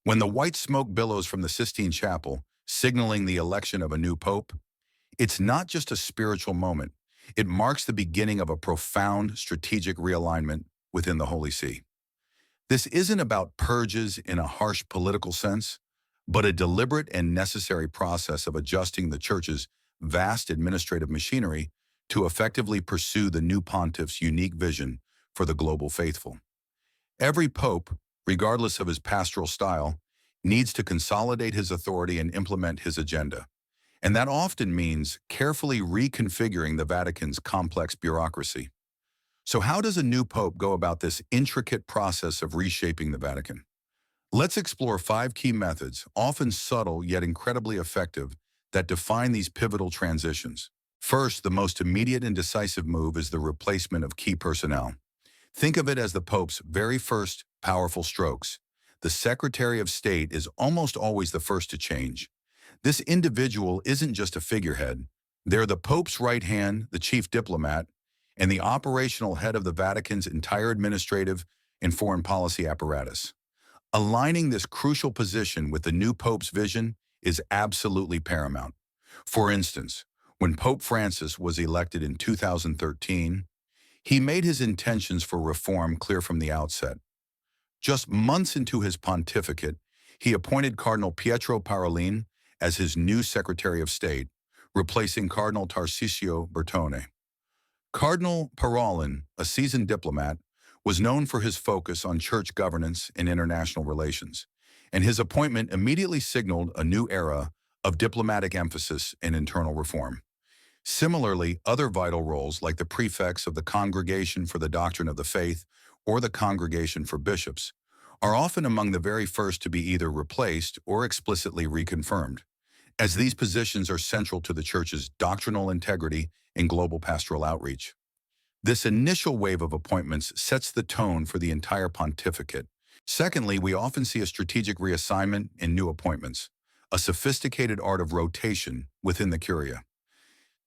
When the white smoke billows from the Sistine Chapel, signaling the election of a new pope, it's not just a spiritual moment. It marks the beginning of a profound strategic realignment within the Holy See. This isn't about purges in a harsh political sense, but a deliberate and necessary process of adjusting the Church's vast administrative machinery to effectively pursue the new pontiff's unique vision for the global faithful. Every pope, regardless of his pastoral style, needs to consolidate his authority and implement his agenda. And that often means carefully reconfiguring the Vatican's complex bureaucracy. So how does a new pope go about this intricate process of reshaping the Vatican? Let's explore 5 key methods, often subtle yet incredibly effective, that define these pivotal transitions. First, the most immediate and decisive move is the replacement of key personnel. Think of it as the Pope's very first powerful strokes. The Secretary of State is almost always the first to change. This individual isn't just a figurehead. They're the Pope's right hand, the chief diplomat, and the operational head of the Vatican's entire administrative and foreign policy apparatus. Aligning this crucial position with the new Pope's vision is absolutely paramount. For instance, when Pope Francis was elected in 2013, he made his intentions for reform clear from the outset. Just months into his pontificate, he appointed Cardinal Pietro Parolin as his new Secretary of State, replacing Cardinal Tarcisio Bertone. Cardinal Parolin, a seasoned diplomat, was known for his focus on church governance and international relations, and his appointment immediately signaled a new era of diplomatic emphasis and internal reform. Similarly, other vital roles like the prefects of the Congregation for the Doctrine of the Faith or the Congregation for Bishops are often among the very first to be either replaced or explicitly reconfirmed, as these positions are central to the Church's doctrinal integrity and global pastoral outreach. This initial wave of appointments sets the tone for the entire pontificate. Secondly, we often see a strategic reassignment and new appointments, a sophisticated art of rotation within the curia.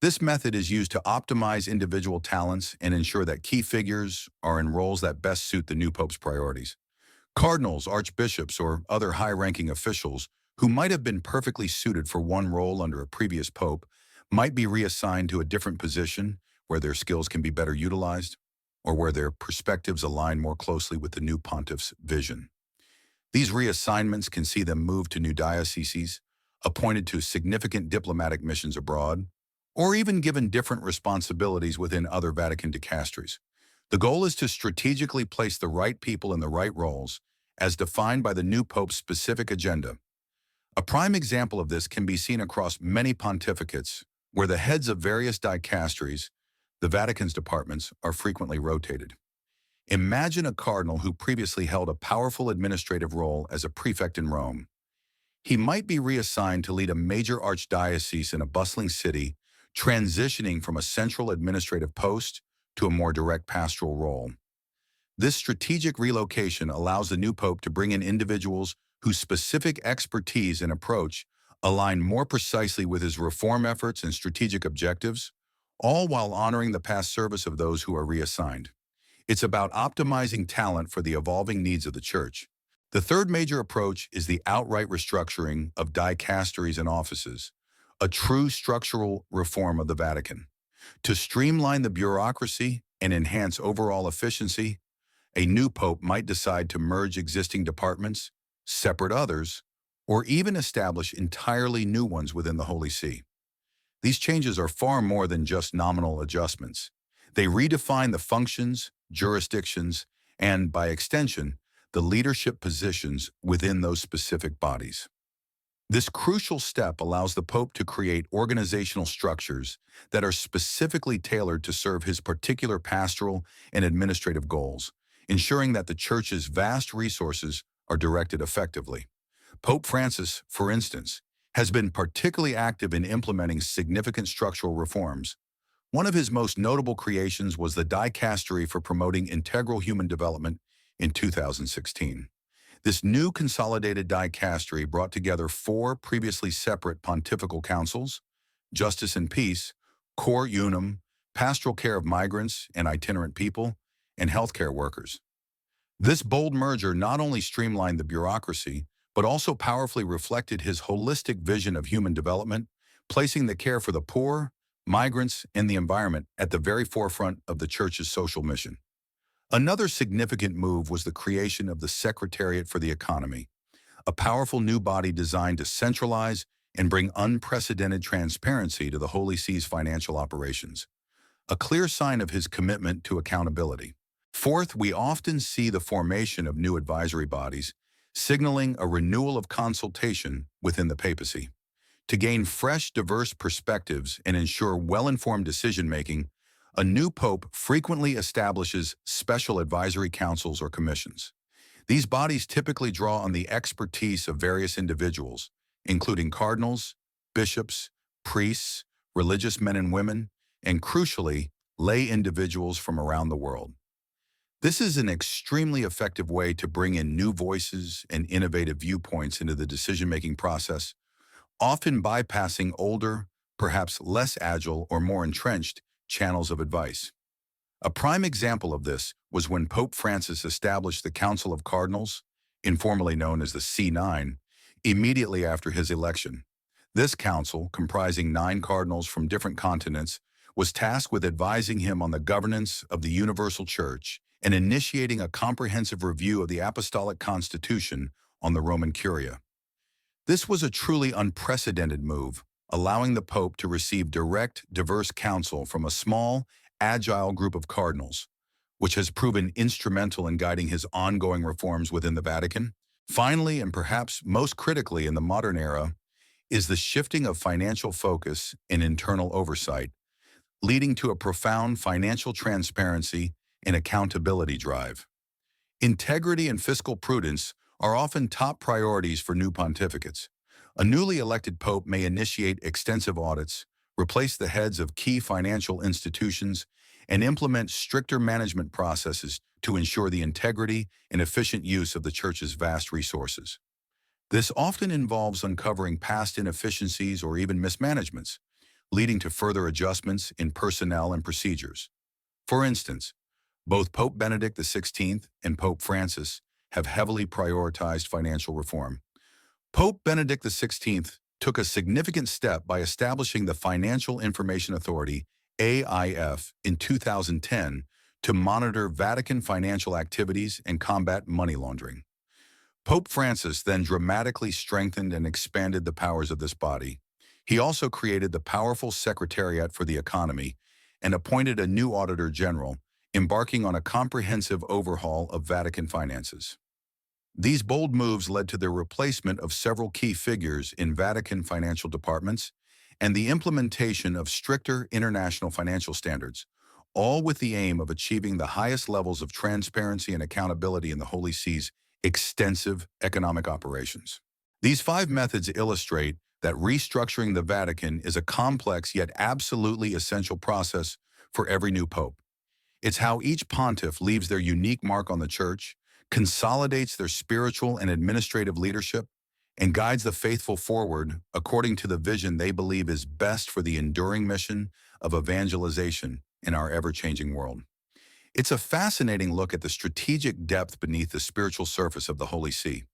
This method is used to optimize individual talents and ensure that key figures are in roles that best suit the new pope's priorities. Cardinals, archbishops, or other high-ranking officials who might have been perfectly suited for one role under a previous pope might be reassigned to a different position where their skills can be better utilized or where their perspectives align more closely with the new pontiff's vision. These reassignments can see them move to new dioceses, appointed to significant diplomatic missions abroad, or even given different responsibilities within other Vatican dicasteries. The goal is to strategically place the right people in the right roles, as defined by the new pope's specific agenda. A prime example of this can be seen across many pontificates, where the heads of various dicasteries, the Vatican's departments, are frequently rotated. Imagine a cardinal who previously held a powerful administrative role as a prefect in Rome. He might be reassigned to lead a major archdiocese in a bustling city, transitioning from a central administrative post to a more direct pastoral role. This strategic relocation allows the new pope to bring in individuals whose specific expertise and approach align more precisely with his reform efforts and strategic objectives, all while honoring the past service of those who are reassigned. It's about optimizing talent for the evolving needs of the Church. The third major approach is the outright restructuring of dicasteries and offices, a true structural reform of the Vatican. To streamline the bureaucracy and enhance overall efficiency, a new pope might decide to merge existing departments, separate others, or even establish entirely new ones within the Holy See. These changes are far more than just nominal adjustments. They redefine the functions, jurisdictions, and, by extension, the leadership positions within those specific bodies. This crucial step allows the Pope to create organizational structures that are specifically tailored to serve his particular pastoral and administrative goals, ensuring that the Church's vast resources are directed effectively. Pope Francis, for instance, has been particularly active in implementing significant structural reforms. One of his most notable creations was the Dicastery for Promoting Integral Human Development in 2016. This new consolidated dicastery brought together 4 previously separate pontifical councils: Justice and Peace, Cor Unum, Pastoral Care of Migrants and Itinerant People, and Healthcare Workers. This bold merger not only streamlined the bureaucracy, but also powerfully reflected his holistic vision of human development, placing the care for the poor, migrants, and the environment at the very forefront of the Church's social mission. Another significant move was the creation of the Secretariat for the Economy, a powerful new body designed to centralize and bring unprecedented transparency to the Holy See's financial operations, a clear sign of his commitment to accountability. Fourth, we often see the formation of new advisory bodies, signaling a renewal of consultation within the papacy. To gain fresh, diverse perspectives and ensure well-informed decision-making, a new pope frequently establishes special advisory councils or commissions. These bodies typically draw on the expertise of various individuals, including cardinals, bishops, priests, religious men and women, and crucially, lay individuals from around the world. This is an extremely effective way to bring in new voices and innovative viewpoints into the decision-making process, often bypassing older, perhaps less agile or more entrenched channels of advice. A prime example of this was when Pope Francis established the Council of Cardinals, informally known as the C9, immediately after his election. This council, comprising 9 cardinals from different continents, was tasked with advising him on the governance of the Universal Church and initiating a comprehensive review of the Apostolic Constitution on the Roman Curia. This was a truly unprecedented move, allowing the Pope to receive direct, diverse counsel from a small, agile group of cardinals, which has proven instrumental in guiding his ongoing reforms within the Vatican. Finally, and perhaps most critically in the modern era, is the shifting of financial focus and internal oversight, leading to a profound financial transparency and accountability drive. Integrity and fiscal prudence are often top priorities for new pontificates. A newly elected pope may initiate extensive audits, replace the heads of key financial institutions, and implement stricter management processes to ensure the integrity and efficient use of the Church's vast resources. This often involves uncovering past inefficiencies or even mismanagements, leading to further adjustments in personnel and procedures. For instance, both Pope Benedict XVI and Pope Francis have heavily prioritized financial reform. Pope Benedict XVI took a significant step by establishing the Financial Information Authority, AIF, in 2010 to monitor Vatican financial activities and combat money laundering. Pope Francis then dramatically strengthened and expanded the powers of this body. He also created the powerful Secretariat for the Economy and appointed a new Auditor General, embarking on a comprehensive overhaul of Vatican finances. These bold moves led to the replacement of several key figures in Vatican financial departments and the implementation of stricter international financial standards, all with the aim of achieving the highest levels of transparency and accountability in the Holy See's extensive economic operations. These 5 methods illustrate that restructuring the Vatican is a complex yet absolutely essential process for every new pope. It's how each pontiff leaves their unique mark on the Church, consolidates their spiritual and administrative leadership, and guides the faithful forward according to the vision they believe is best for the enduring mission of evangelization in our ever-changing world. It's a fascinating look at the strategic depth beneath the spiritual surface of the Holy See.